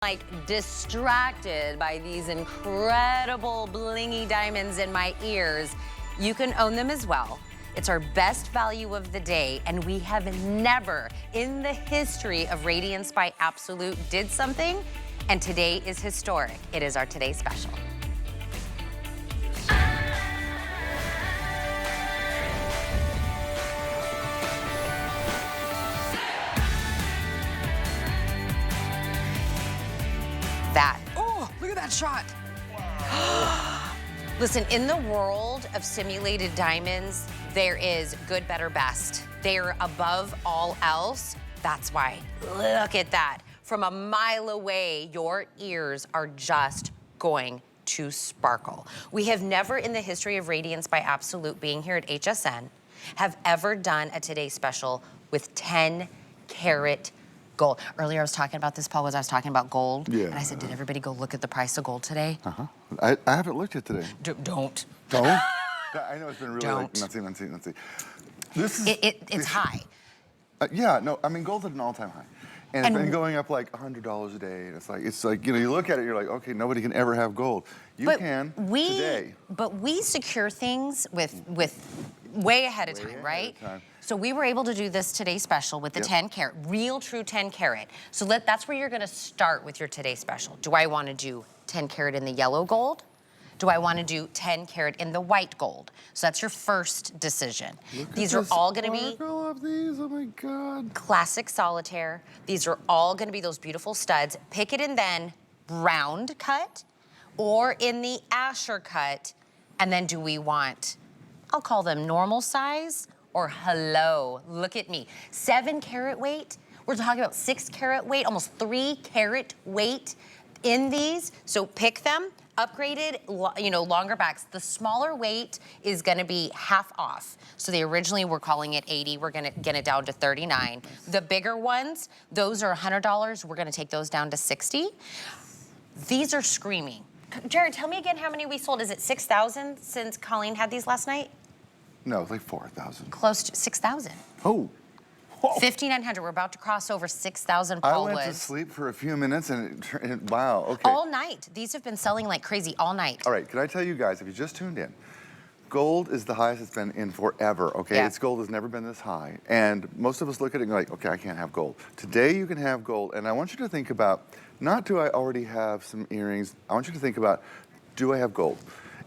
Like distracted by these incredible blingy diamonds in my ears, you can own them as well. It's our best value of the day, and we have never in the history of Radiance by Absolute did something, and today is historic. It is our Today Special. Oh, look at that shot. Wow. Listen, in the world of simulated diamonds, there is good, better, best. They're above all else. That's why, look at that. From a mile away, your ears are just going to sparkle. We have never in the history of Radiance by Absolute being here at HSN have ever done a Today Special with 10 karat gold. Earlier I was talking about this, Paul, I was talking about gold. Yeah. And I said, did everybody go look at the price of gold today? I haven't looked at today. Don't. Don't? I know it's been really Don't. like, let's see. This is... It's high. Yeah, no, I mean, gold's at an all-time high. And it's been going up like $100 a day. And it's like, you know, you look at it, you're like, okay, nobody can ever have gold. You can today. But we secure things with way ahead of time, right? So we were able to do this Today Special with the 10 karat, real true 10 karat. So that's where you're gonna start with your Today Special. Do I wanna do 10 karat in the yellow gold? Do I wanna do 10 karat in the white gold? So that's your first decision. These are all gonna be of these. Oh my God. classic solitaire. These are all gonna be those beautiful studs. Pick it in then round cut or in the Asher cut. And then do we want, I'll call them normal size, or hello, look at me. 7 karat weight, we're talking about 6 karat weight, almost 3 karat weight in these. So pick them, upgraded, you know, longer backs. The smaller weight is gonna be half off. So they originally were calling it 80, we're gonna get it down to 39. The bigger ones, those are $100, we're gonna take those down to 60. These are screaming. Jared, tell me again how many we sold. Is it 6,000 since Colleen had these last night? No, it's like 4,000. Close to 6,000. Oh. 5,900. We're about to cross over 6,000. Paul I went to sleep for a few minutes and wow, okay. All night. These have been selling like crazy all night. All right, can I tell you guys, if you just tuned in, gold is the highest it's been in forever, okay? Yeah. Its gold has never been this high. And most of us look at it and go like, okay, I can't have gold. Today you can have gold, and I want you to think about, not do I already have some earrings, I want you to think about, do I have gold?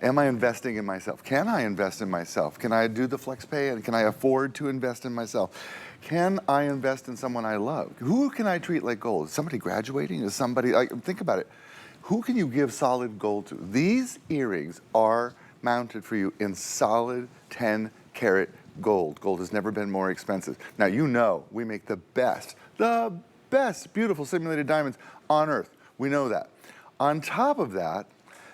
Am I investing in myself? Can I invest in myself? Can I do the flex pay and can I afford to invest in myself? Can I invest in someone I love? Who can I treat like gold? Is somebody graduating? Is somebody, like, think about it. Who can you give solid gold to? These earrings are mounted for you in solid 10 karat gold. Gold has never been more expensive. Now, you know we make the best beautiful simulated diamonds on earth. We know that. On top of that,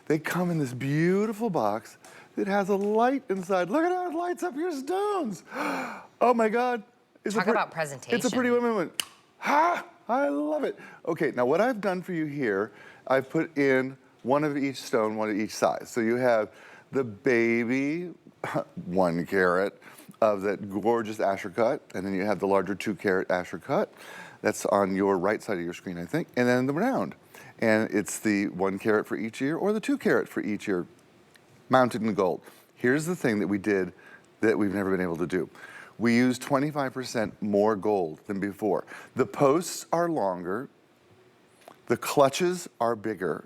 they come in this beautiful box that has a light inside. Look at how it lights up your stones. Oh my God. Talk about presentation. It's a pretty woman. Ha! I love it. Okay, now what I've done for you here, I've put in one of each stone, one of each size. So you have the baby 1 karat of that gorgeous Asher cut, and then you have the larger 2 karat Asher cut. That's on your right side of your screen, I think, and then the round. And it's the 1 karat for each ear or the 2 karat for each ear, mounted in gold. Here's the thing that we did that we've never been able to do. We used 25% more gold than before. The posts are longer, the clutches are bigger,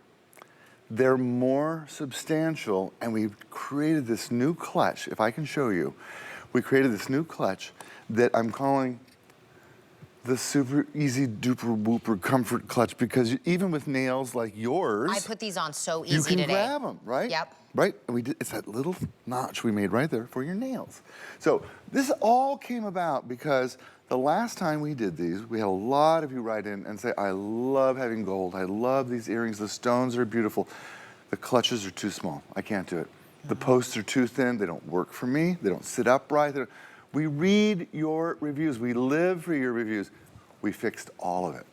they're more substantial, and we've created this new clutch. If I can show you, we created this new clutch that I'm calling the super easy duper whooper comfort clutch, because even with nails like yours, I put these on so easy today. You can today. grab them, right? Yep. Right, and we did, it's that little notch we made right there for your nails. So this all came about because the last time we did these, we had a lot of you write in and say, I love having gold, I love these earrings, the stones are beautiful. The clutches are too small, I can't do it. The posts are too thin, they don't work for me, they don't sit upright. We read your reviews, we live for your reviews. We fixed all of it,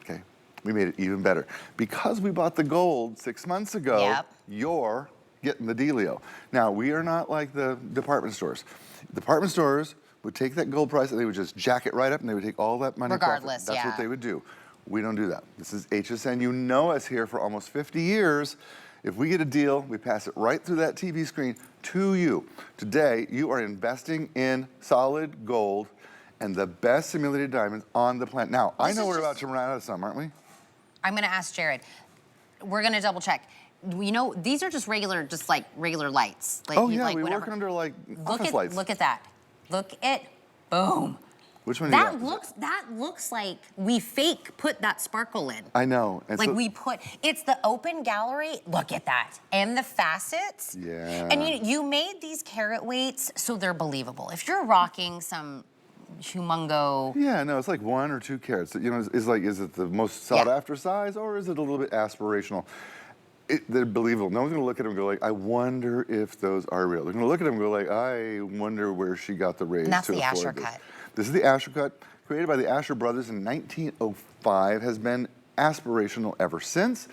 okay? We made it even better. Because we bought the gold 6 months ago, you're getting the dealio. Now, we are not like the department stores. Department stores would take that gold price and they would just jack it right up and they would take all that money. Regardless, profit. That's what they would do. we don't do that. This is HSN. You know us here for almost 50 years. If we get a deal, we pass it right through that TV screen to you. Today, you are investing in solid gold and the best simulated diamonds on the planet. Now, I know we're about to run out of some, aren't we? I'm gonna ask Jared. We're gonna double check. You know, these are just regular lights. Like, oh yeah, like we whatever. work under like office lights. Look at that. Look at, boom. Which one do you That got? that looks like we fake put that sparkle in. I know. And like so, we put, it's the open gallery. Look at that. And the facets. Yeah. And you made these carat weights so they're believable. If you're rocking some humongo. Yeah, no, it's like 1 or 2 carats. You know, is it the most sought after size, or is it a little bit aspirational? They're believable. No one's gonna look at them and go like, I wonder if those are real. They're gonna look at them and go like, I wonder where she got the raise And that's to the afford Asher this. cut. This is the Asher cut, created by the Asher brothers in 1905, has been aspirational ever since.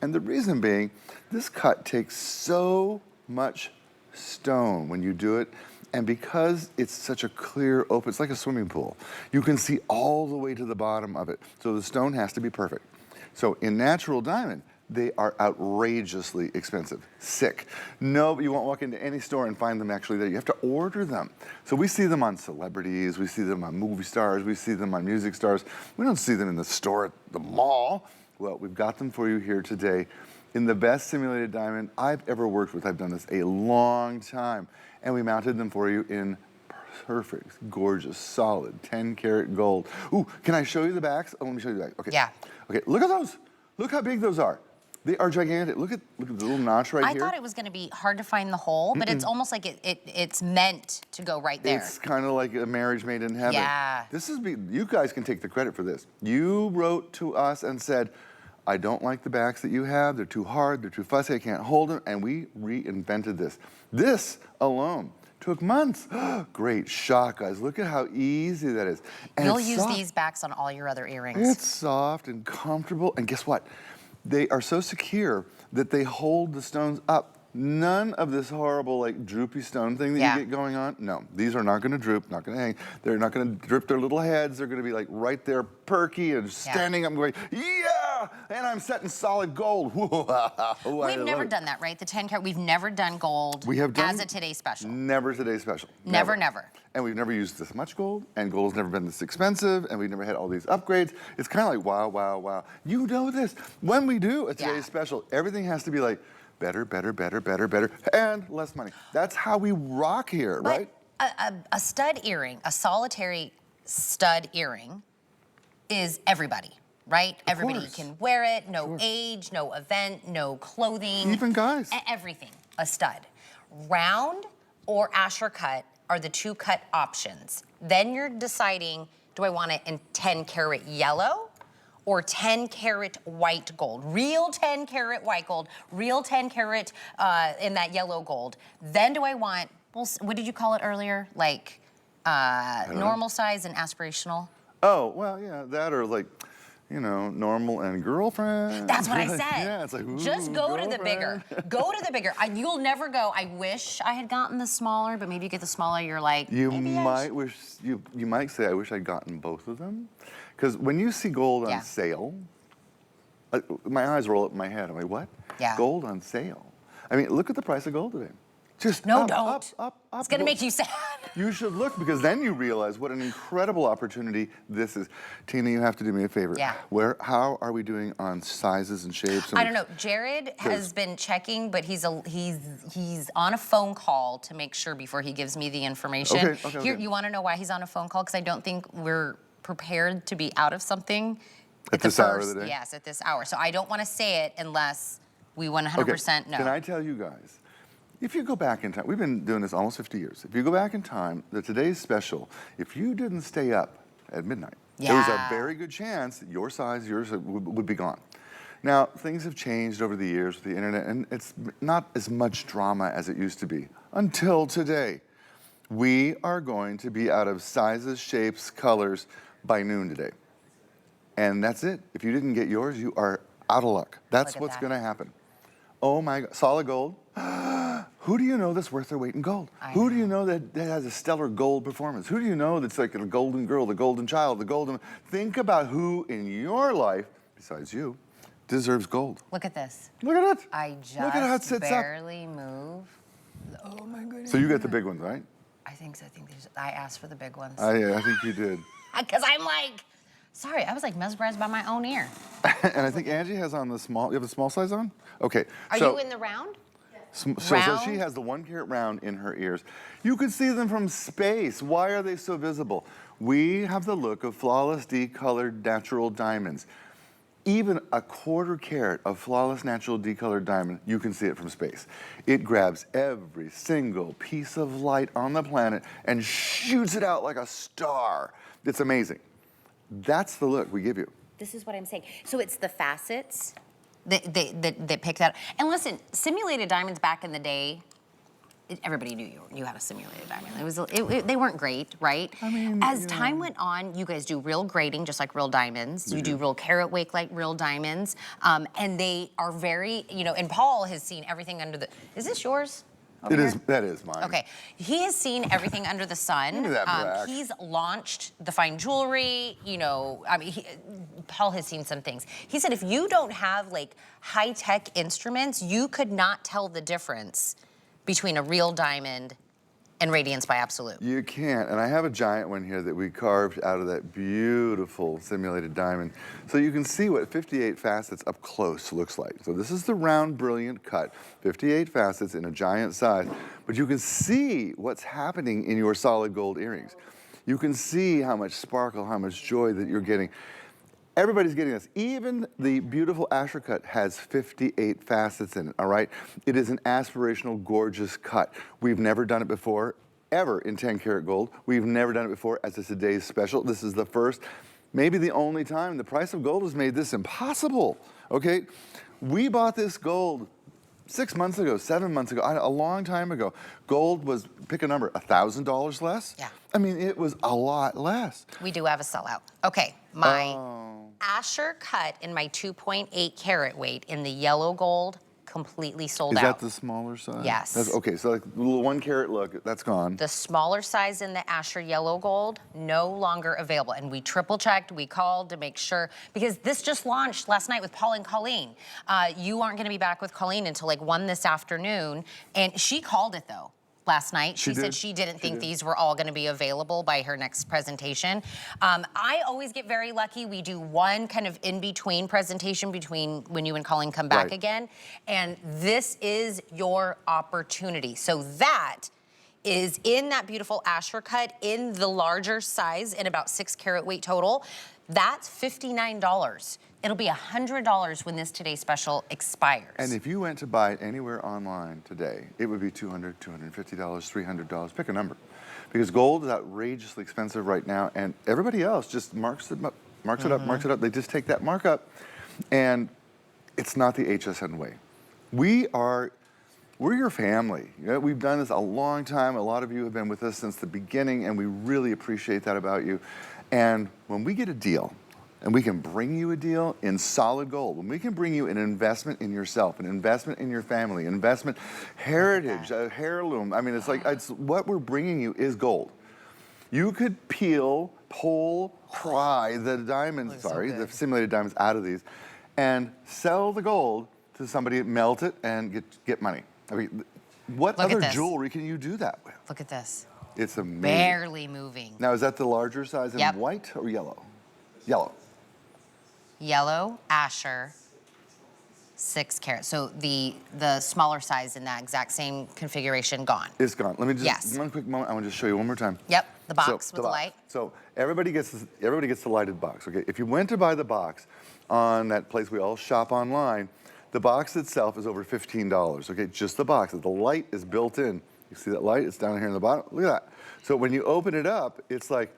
And the reason being, this cut takes so much stone when you do it, and because it's such a clear open, it's like a swimming pool, you can see all the way to the bottom of it. So the stone has to be perfect. So in natural diamond, they are outrageously expensive. Sick. No, you won't walk into any store and find them actually there. You have to order them. So we see them on celebrities, we see them on movie stars, we see them on music stars. We don't see them in the store at the mall. Well, we've got them for you here today in the best simulated diamond I've ever worked with. I've done this a long time. And we mounted them for you in perfect, gorgeous, solid 10 karat gold. Ooh, can I show you the backs? Oh, let me show you the back. Okay. Yeah. Okay, look at those. Look how big those are. They are gigantic. Look at the little notch right here. I thought it was gonna be hard to find the hole, but it's almost like it's meant to go right there. It's kind of like a marriage made in heaven. Yeah. You guys can take the credit for this. You wrote to us and said, I don't like the backs that you have. They're too hard, they're too fussy, I can't hold them. And we reinvented this. This alone took months. Great shot, guys. Look at how easy that is. And You'll use these backs on all your other earrings. It's soft and comfortable. And guess what? They are so secure that they hold the stones up. None of this horrible, like, droopy stone thing that you get going on. No, these are not gonna droop, not gonna hang. They're not gonna drip their little heads. They're gonna be like right there, perky and standing up and going, yeah! And I'm set in solid gold. We've never done that, right? The 10 karat, we've never done gold as a Today Special. Never Today's Special. Never. And we've never used this much gold, and gold's never been this expensive, and we've never had all these upgrades. It's kind of like, wow, wow, wow. You know this. When we do a Today's Special, everything has to be like, better, better, better, better, better, and less money. That's how we rock here, right? A stud earring, a solitary stud earring is everybody, right? Everybody can wear it, no age, no event, no clothing. Even guys. Everything, a stud. Round or Asher cut are the 2 cut options. Then you're deciding, do I want it in 10 karat yellow or 10 karat white gold? Real 10 karat white gold, real 10 karat in that yellow gold. Then do I want, well, what did you call it earlier? Like normal size and aspirational? Oh, well, yeah, that or like, you know, normal and girlfriend. That's what I said. Yeah, it's like, ooh, just go to the bigger. Go to the bigger. You'll never go, I wish I had gotten the smaller, but maybe you get the smaller, you're like, you might wish, you might say, I wish I'd gotten both of them. Because when you see gold on sale, my eyes roll up in my head. I'm like, what? Yeah. Gold on sale? I mean, look at the price of gold today. Just no, up, don't. Up. It's gonna make you sad. You should look, because then you realize what an incredible opportunity this is. Tina, you have to do me a favor. Yeah. How are we doing on sizes and shapes? I don't know. Jared has been checking, but he's on a phone call to make sure before he gives me the information. Okay. Here, you want to know why he's on a phone call? Because I don't think we're prepared to be out of something at this hour of the day. Yes, at this hour. So I don't want to say it unless we 100% know. Can I tell you guys? If you go back in time, we've been doing this almost 50 years. If you go back in time, Today's Special, if you didn't stay up at midnight, there was a very good chance that yours would be gone. Now, things have changed over the years with the internet, and it's not as much drama as it used to be until today. We are going to be out of sizes, shapes, colors by noon today. And that's it. If you didn't get yours, you are out of luck. That's what's going to happen. Oh my God, solid gold. Who do you know that's worth their weight in gold? Who do you know that has a stellar gold performance? Who do you know that's like a golden girl, the golden child, the golden... Think about who in your life, besides you, deserves gold. Look at this. Look at it. I just Look at how it sits barely move. Oh my goodness. So you get the big ones, right? I think so. I asked for the big ones. I think you did. Because I'm like, sorry, I was like mesmerized by my own ear. And I think Angie has on the small, you have the small size on? Okay. Are you in the round? So Round? she has the 1 carat round in her ears. You could see them from space. Why are they so visible? We have the look of flawless decolored natural diamonds. Even a 1/4 carat of flawless natural decolored diamond, you can see it from space. It grabs every single piece of light on the planet and shoots it out like a star. It's amazing. That's the look we give you. This is what I'm saying. So it's the facets that pick that. And listen, simulated diamonds back in the day, everybody knew you had a simulated diamond. They weren't great, right? I mean, as time went on, you guys do real grading, just like real diamonds. You do real carat weight like real diamonds. And they are very, and Paul has seen everything under the, is this yours? Over here? That is mine. Okay, he has seen everything under the sun. Look at that black. He's launched the fine jewelry, Paul has seen some things. He said if you don't have like high-tech instruments, you could not tell the difference between a real diamond and Radiance by Absolute. You can't, and I have a giant one here that we carved out of that beautiful simulated diamond. So you can see what 58 facets up close looks like. So this is the round, brilliant cut, 58 facets in a giant size, but you can see what's happening in your solid gold earrings. You can see how much sparkle, how much joy that you're getting. Everybody's getting this. Even the beautiful Asher cut has 58 facets in it, all right? It is an aspirational, gorgeous cut. We've never done it before, ever, in 10 karat gold. We've never done it before as a today's special. This is the first, maybe the only time. The price of gold has made this impossible, okay? We bought this gold 6 months ago, 7 months ago, a long time ago. Gold was, pick a number, $1,000 less? Yeah. I mean, it was a lot less. We do have a sellout. Okay, my Asher cut in my 2.8 carat weight in the yellow gold, completely sold out. Is that the smaller size? Yes. Okay, so like the little 1 carat look, that's gone. The smaller size in the Asher yellow gold, no longer available. And we triple checked, we called to make sure, because this just launched last night with Paul and Colleen. You aren't gonna be back with Colleen until like 1 this afternoon. And she called it though. Last night. She said she didn't think these were all going to be available by her next presentation. I always get very lucky. We do one kind of in-between presentation between when you and Colleen come back again. And this is your opportunity. So that is in that beautiful Asher cut in the larger size in about 6 carat weight total. That's $59. It'll be $100 when this Today Special expires. And if you went to buy it anywhere online today, it would be $200, $250, $300, pick a number. Because gold is outrageously expensive right now, and everybody else just marks it up, marks it up. They just take that markup, and it's not the HSN way. We're your family. We've done this a long time. A lot of you have been with us since the beginning, and we really appreciate that about you. And when we get a deal, and we can bring you a deal in solid gold, when we can bring you an investment in yourself, an investment in your family, investment, heritage, a heirloom. I mean, it's like, what we're bringing you is gold. You could pry the diamonds, the simulated diamonds out of these and sell the gold to somebody, melt it, and get money. I mean, what other jewelry can you do that with? Look at this. It's amazing. Barely moving. Now, is that the larger size in white or yellow? Yellow. Yellow, Asher, 6 carat. So the smaller size in that exact same configuration gone. It's gone. Let me just, one quick moment, I want to just show you one more time. Yep, the box with the light. So everybody gets the lighted box, okay? If you went to buy the box on that place we all shop online, the box itself is over $15, okay? Just the box. The light is built in. You see that light? It's down here in the bottom. Look at that. So when you open it up, it's like,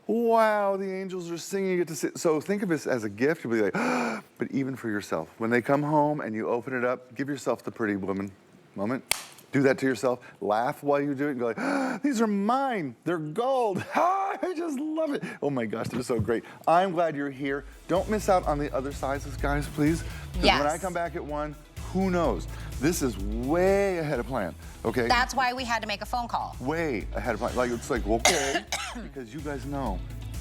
wow, the angels are singing. You get to see. So think of this as a gift. You'll be like, ah, but even for yourself. When they come home and you open it up, give yourself the pretty woman moment. Do that to yourself. Laugh while you do it and go like, ah, these are mine. They're gold. Ah, I just love it. Oh my gosh, they're so great. I'm glad you're here. Don't miss out on the other sizes, guys, please. Because when I come back at 1, Who knows? This is way ahead of plan, okay? That's why we had to make a phone call. Way ahead of plan. Like, it's like, okay, because you guys know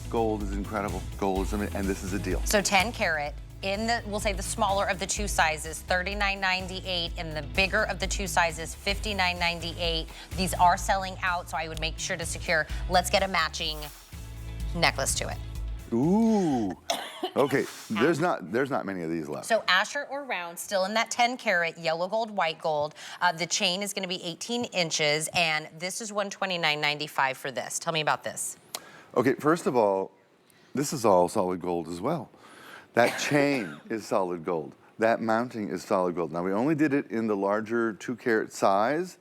gold is incredible. Gold is amazing, and this is a deal. So 10 carat. In the, we'll say the smaller of the two sizes, $39.98. In the bigger of the two sizes, $59.98. These are selling out, so I would make sure to secure. Let's get a matching necklace to it. Ooh. Okay, there's not many of these left. So Asher or round, still in that 10 carat, yellow gold, white gold. The chain is gonna be 18 inches, and this is $129.95 for this. Tell me about this. Okay, first of all, this is all solid gold as well. That chain is solid gold. That mounting is solid gold. Now, we only did it in the larger 2 carat size,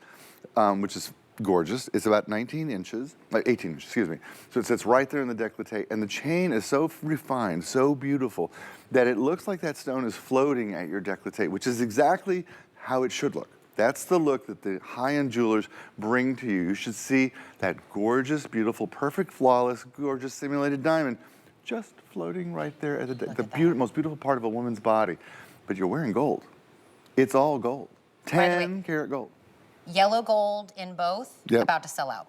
which is gorgeous. It's about 18 inches, excuse me. So it sits right there in the décolleté, and the chain is so refined, so beautiful, that it looks like that stone is floating at your décolleté, which is exactly how it should look. That's the look that the high-end jewelers bring to you. You should see that gorgeous, beautiful, perfect, flawless, gorgeous simulated diamond just floating right there at the most beautiful part of a woman's body. But you're wearing gold. It's all gold. 10 karat gold. Yellow gold in both, about to sell out.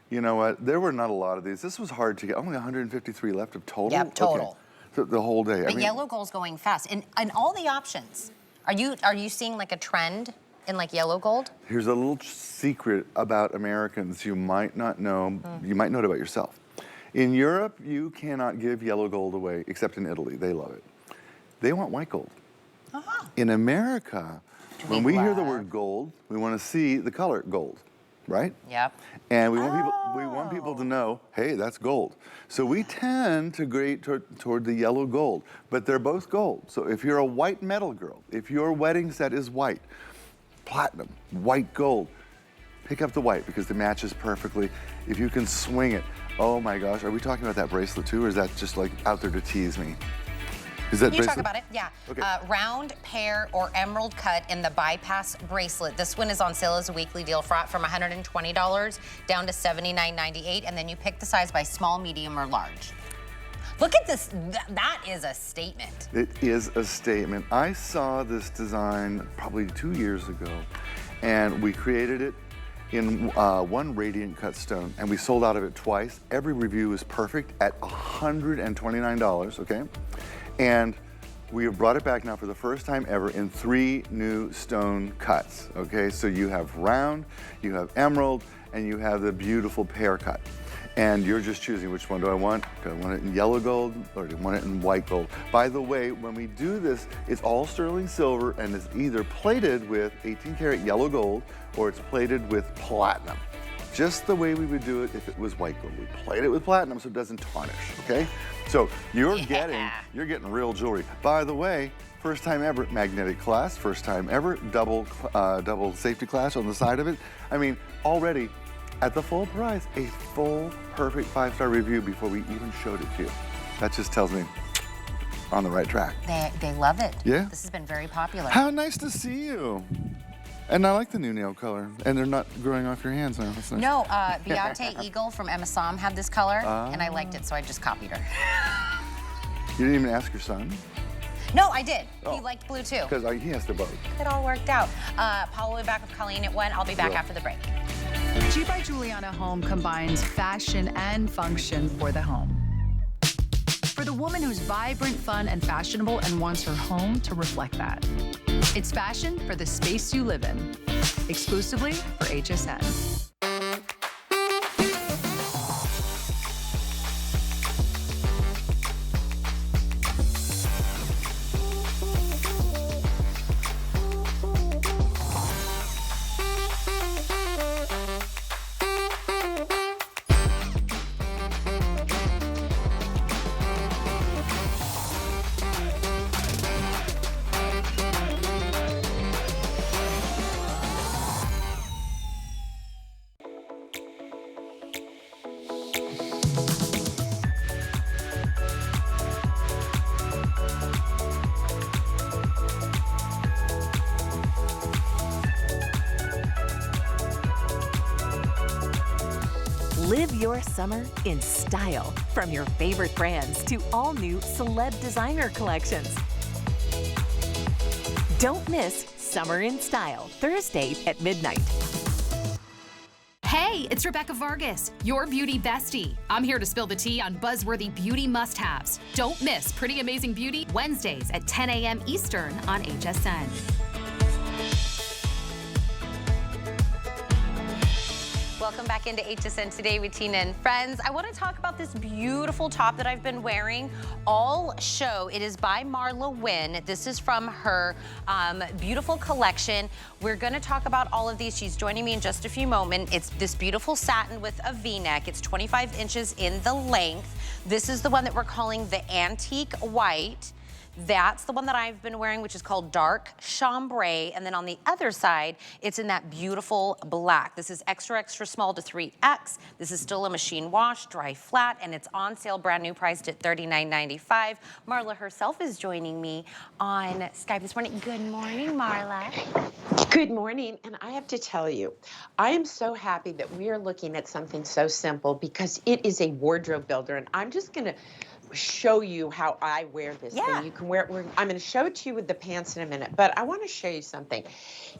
You know what? There were not a lot of these. This was hard to get. Only 153 left of total? Yep, total. Okay. So the whole day. But yellow gold's going fast. And all the options. Are you seeing like a trend in like yellow gold? Here's a little secret about Americans you might not know. You might know it about yourself. In Europe, you cannot give yellow gold away, except in Italy. They love it. They want white gold. In America, when we hear the word gold, we want to see the color gold, right? Yep. And we want people to know, hey, that's gold. So we tend to grade toward the yellow gold, but they're both gold. So if you're a white metal girl, if your wedding set is white, platinum, white gold, pick up the white because it matches perfectly. If you can swing it, oh my gosh, are we talking about that bracelet too, or is that just like out there to tease me? Is that Can you bracelet? talk about it? Yeah. Okay. Round, pear, or emerald cut in the bypass bracelet. This one is on sale as a weekly deal from $120 down to $79.98, and then you pick the size by small, medium, or large. Look at this. That is a statement. It is a statement. I saw this design probably 2 years ago, and we created it in one radiant cut stone, and we sold out of it twice. Every review is perfect at $129, okay? And we have brought it back now for the first time ever in 3 new stone cuts, okay? So you have round, you have emerald, and you have the beautiful pear cut. And you're just choosing which one do I want? Do I want it in yellow gold or do I want it in white gold? By the way, when we do this, it's all sterling silver and it's either plated with 18 karat yellow gold or it's plated with platinum. Just the way we would do it if it was white gold. We plate it with platinum so it doesn't tarnish, okay? So you're getting real jewelry. By the way, first time ever magnetic clasp, first time ever double safety clasp on the side of it. I mean, already at the full price, a full, perfect 5-star review before we even showed it to you. That just tells me on the right track. They love it. Yeah? This has been very popular. How nice to see you. And I like the new nail color. And they're not growing off your hands now. That's nice. No, Beate Eagle from Emma Som had this color, and I liked it, so I just copied her. You didn't even ask your son? No, I did. He liked blue too. Because he has to both. It all worked out. Paul will be back with Colleen at 1. I'll be back after the break. G by Juliana Home combines fashion and function for the home. For the woman who's vibrant, fun, and fashionable and wants her home to reflect that. It's fashion for the space you live in. Exclusively for HSN. Live your summer in style. From your favorite brands to all new celeb designer collections. Don't miss summer in style, Thursday at midnight. Hey, it's Rebecca Vargas, your beauty bestie. I'm here to spill the tea on buzzworthy beauty must-haves. Don't miss Pretty Amazing Beauty Wednesdays at 10 a.m. Eastern on HSN. Welcome back into HSN Today with Tina and friends. I want to talk about this beautiful top that I've been wearing all show. It is by Marla Wynn. This is from her beautiful collection. We're going to talk about all of these. She's joining me in just a few moments. It's this beautiful satin with a V-neck. It's 25 inches in the length. This is the one that we're calling the antique white. That's the one that I've been wearing, which is called Dark Chambray. And then on the other side, it's in that beautiful black. This is extra, extra small to 3X. This is still a machine wash, dry flat, and it's on sale, brand new, priced at $39.95. Marla herself is joining me on Skype this morning. Good morning, Marla. Good morning, and I have to tell you, I am so happy that we are looking at something so simple because it is a wardrobe builder, and I'm just going to show you how I wear this thing. You can wear it. I'm going to show it to you with the pants in a minute, but I want to show you something.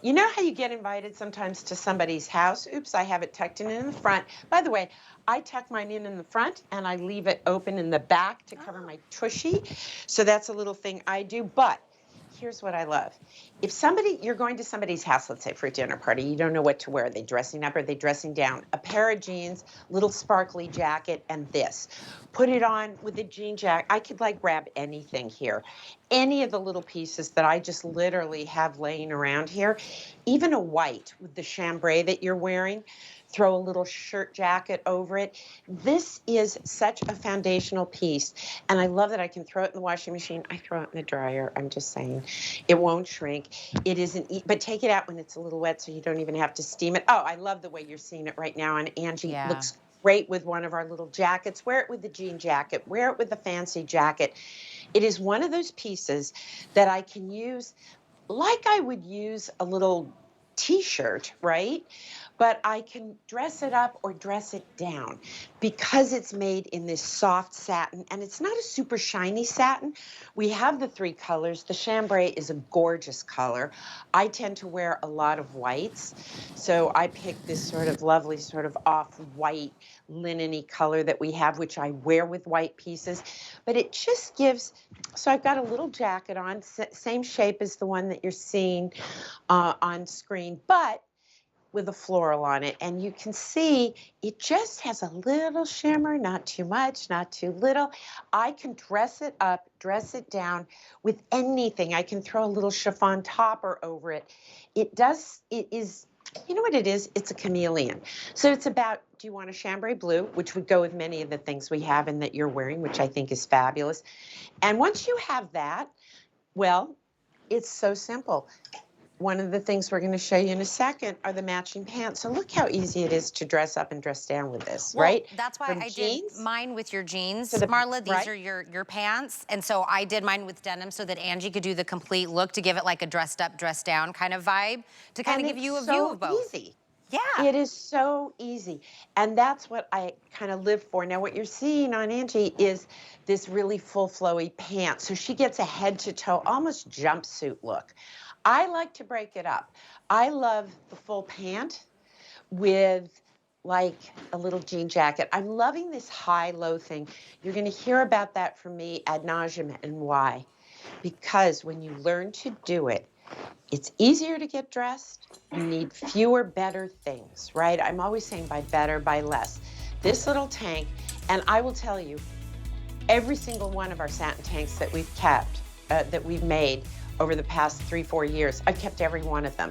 You know how you get invited sometimes to somebody's house? Oops, I have it tucked in the front. By the way, I tuck mine in the front, and I leave it open in the back to cover my tushy. So that's a little thing I do, but here's what I love. If you're going to somebody's house, let's say for a dinner party, you don't know what to wear. Are they dressing up? Are they dressing down? A pair of jeans, little sparkly jacket, and this. Put it on with a jean jacket. I could grab anything here. Any of the little pieces that I just literally have laying around here. Even a white with the chambray that you're wearing. Throw a little shirt jacket over it. This is such a foundational piece. And I love that I can throw it in the washing machine. I throw it in the dryer. I'm just saying. It won't shrink. It isn't, but take it out when it's a little wet so you don't even have to steam it. Oh, I love the way you're seeing it right now on Angie. Yeah. Looks great with one of our little jackets. Wear it with the jean jacket. Wear it with the fancy jacket. It is one of those pieces that I can use like I would use a little t-shirt, right? But I can dress it up or dress it down because it's made in this soft satin, and it's not a super shiny satin. We have the 3 colors. The chambray is a gorgeous color. I tend to wear a lot of whites, so I picked this sort of lovely sort of off-white linen-y color that we have, which I wear with white pieces. But it just gives, so I've got a little jacket on, same shape as the one that you're seeing on screen, but with a floral on it, and you can see it just has a little shimmer, not too much, not too little. I can dress it up, dress it down with anything. I can throw a little chiffon topper over it. It is, you know what it is? It's a chameleon. So it's about, do you want a chambray blue, which would go with many of the things we have and that you're wearing, which I think is fabulous. And once you have that, well, it's so simple. One of the things we're going to show you in a second are the matching pants. So look how easy it is to dress up and dress down with this, right? That's why From I jeans did mine with your jeans, to the- Marla. These right? are your pants. And so I did mine with denim so that Angie could do the complete look to give it like a dressed up, dressed down kind of vibe to kind of give you a view of both. Easy. Yeah. It is so easy. And that's what I kind of live for. Now, what you're seeing on Angie is this really full flowy pant. So she gets a head to toe, almost jumpsuit look. I like to break it up. I love the full pant with like a little jean jacket. I'm loving this high-low thing. You're going to hear about that from me ad nauseum, and why? Because when you learn to do it, it's easier to get dressed. You need fewer, better things, right? I'm always saying by better, by less. This little tank, and I will tell you, every single one of our satin tanks that we've kept, that we've made over the past 3-4 years, I've kept every one of them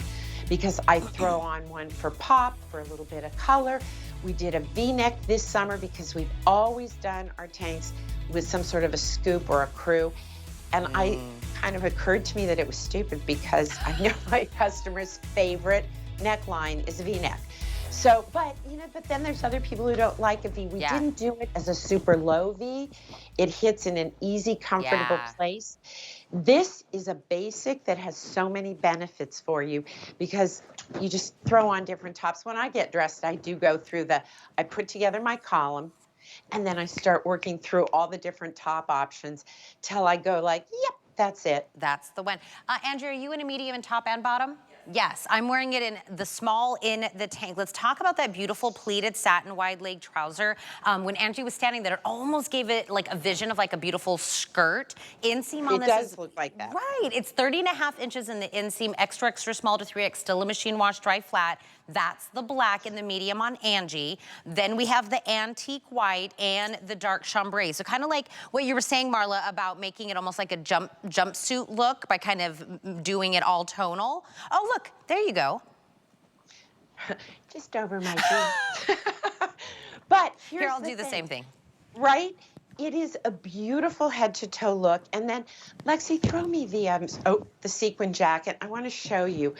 because I throw on one for pop, for a little bit of color. We did a V-neck this summer because we've always done our tanks with some sort of a scoop or a crew. And I kind of occurred to me that it was stupid because I know my customer's favorite neckline is a V-neck. So, but then there's other people who don't like a V. We didn't do it as a super low V. It hits in an easy, comfortable place. This is a basic that has so many benefits for you because you just throw on different tops. When I get dressed, I do go through I put together my column, and then I start working through all the different top options till I go like, yep, That's it. That's the one. Andrea, are you in a medium in top and bottom? Yes, I'm wearing it in the small in the tank. Let's talk about that beautiful pleated satin wide leg trouser. When Angie was standing there, it almost gave it like a vision of like a beautiful skirt. Inseam on It this does is look like that. right. It's 30.5 inches in the inseam, extra, extra small to 3X, still a machine wash, dry flat. That's the black in the medium on Angie. Then we have the antique white and the dark chambray. So kind of like what you were saying, Marla, about making it almost like a jumpsuit look by kind of doing it all tonal. Oh, look, there you go. Just over my jeans. But here's Here, I'll the do the thing, same thing. right? It is a beautiful head to toe look. And then Lexi, throw me the sequin jacket. I want to show you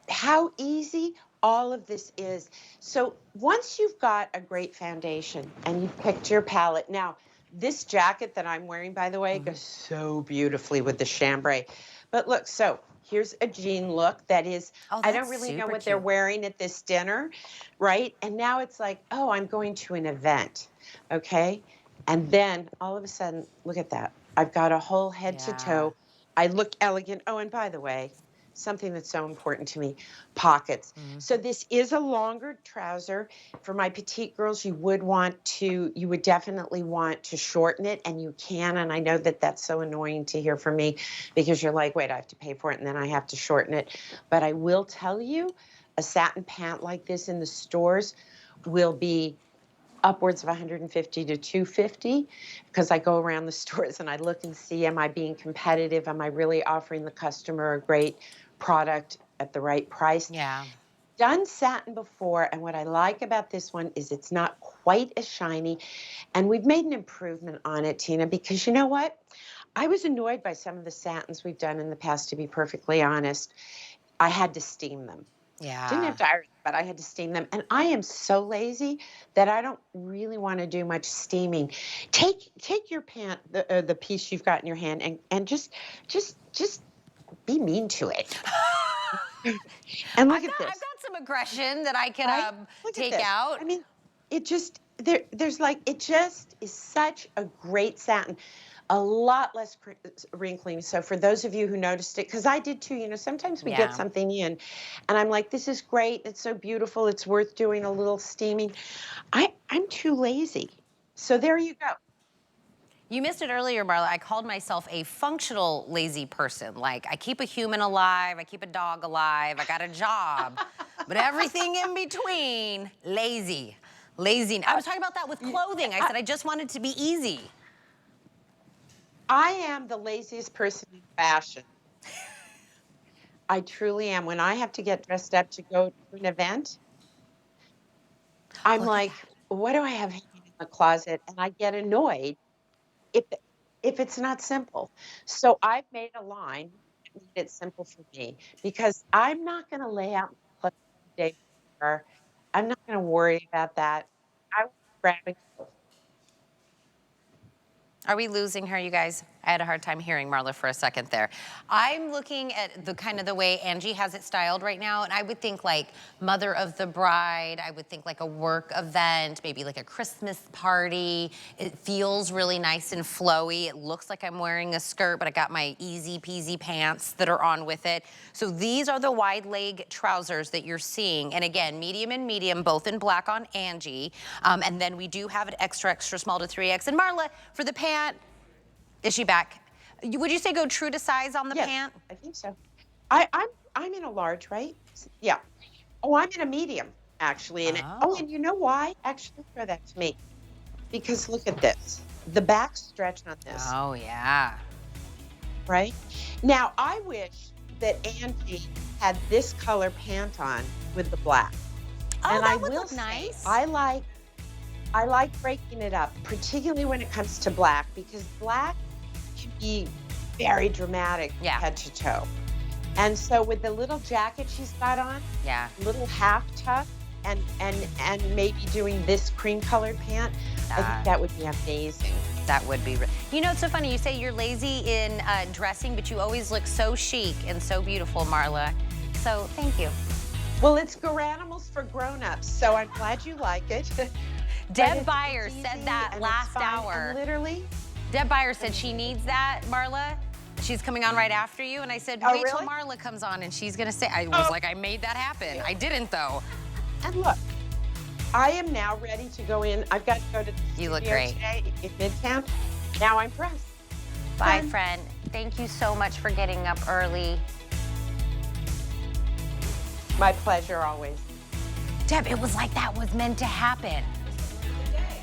how easy all of this is. So once you've got a great foundation and you've picked your palette, now this jacket that I'm wearing, by the way, goes so beautifully with the chambray. But look, so here's a jean look that is, I don't really know what they're wearing at this dinner, right? And now it's like, oh, I'm going to an event, okay? And then all of a sudden, look at that. I've got a whole head to toe. I look elegant. Oh, and by the way, something that's so important to me, pockets. So this is a longer trouser. For my petite girls, you would definitely want to shorten it, and you can. And I know that that's so annoying to hear from me because you're like, wait, I have to pay for it and then I have to shorten it. But I will tell you, a satin pant like this in the stores will be upwards of $150 to $250 because I go around the stores and I look and see, am I being competitive? Am I really offering the customer a great product at the right price? Yeah. Done satin before, and what I like about this one is it's not quite as shiny, and we've made an improvement on it, Tina, because you know what? I was annoyed by some of the satins we've done in the past, to be perfectly honest. I had to steam them. Yeah. Didn't have to iron, but I had to steam them. And I am so lazy that I don't really want to do much steaming. Take your pant, the piece you've got in your hand, and just be mean to it. And look at this. I've got some aggression that I can take out. I mean, it just there's like, it just is such a great satin. A lot less wrinkling. So for those of you who noticed it, because I did too, you know, sometimes we get something in and I'm like, this is great. It's so beautiful. It's worth doing a little steaming. I'm too lazy. So there you go. You missed it earlier, Marla. I called myself a functional lazy person. Like, I keep a human alive, I keep a dog alive, I got a job, but everything in between, lazy. Lazy. I was talking about that with clothing. I said I just wanted to be easy. I am the laziest person in fashion. I truly am. When I have to get dressed up to go to an event, I'm like, what do I have hanging in the closet? And I get annoyed if it's not simple. So I've made a line that made it simple for me because I'm not going to lay out my clothes the day before. I'm not going to worry about that. I will grab and go. Are we losing her, you guys? I had a hard time hearing Marla for a second there. I'm looking at the kind of the way Angie has it styled right now, and I would think like mother of the bride. I would think like a work event, maybe like a Christmas party. It feels really nice and flowy. It looks like I'm wearing a skirt, but I got my easy peasy pants that are on with it. So these are the wide leg trousers that you're seeing. And again, medium and medium, both in black on Angie. And then we do have it extra, extra small to 3X. And Marla, for the pant, is she back? Would you say go true to size on the pant? I think so. I'm in a large, right? Yeah. Oh, I'm in a medium, actually. And and you know why? Actually, throw that to me. Because look at this. The back stretch on this. Oh, yeah. Right? Now, I wish that Angie had this color pant on with the black. Oh, and that I would will look nice. I like breaking it up, particularly when it comes to black, because black can be very dramatic head to toe. And so with the little jacket she's got on, little half tuck, and maybe doing this cream colored pant, I think that would be amazing. That would be. You know, it's so funny. You say you're lazy in dressing, but you always look so chic and so beautiful, Marla. So thank you. Well, it's Garanimals for grown-ups, so I'm glad you like it. Deb Byers said that last hour. And literally, Deb Byers said she needs that, Marla. She's coming on right after you, and I said, Oh, wait till really? Marla comes on, and she's gonna say, I was like, I made that happen. I didn't, though. And look, I am now ready to go in. I've got to go to the You look studio great. today in Midtown. Now I'm pressed. Bye, Done. friend. Thank you so much for getting up early. My pleasure always. Deb, it was like that was meant to happen.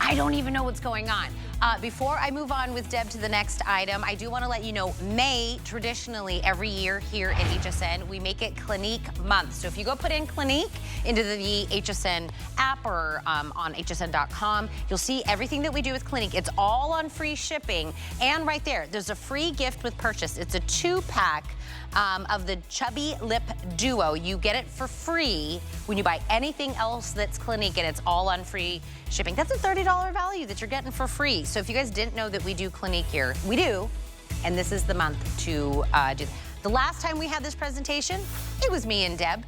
I don't even know what's going on. Before I move on with Deb to the next item, I do want to let you know, May, traditionally, every year here at HSN, we make it Clinique Month. So if you go put in Clinique into the HSN app or on hsn.com, you'll see everything that we do with Clinique. It's all on free shipping. And right there, there's a free gift with purchase. It's a 2-pack of the Chubby Lip Duo. You get it for free when you buy anything else that's Clinique, and it's all on free shipping. That's a $30 value that you're getting for free. So if you guys didn't know that we do Clinique here, we do, and this is the month to do that. The last time we had this presentation, it was me and Deb.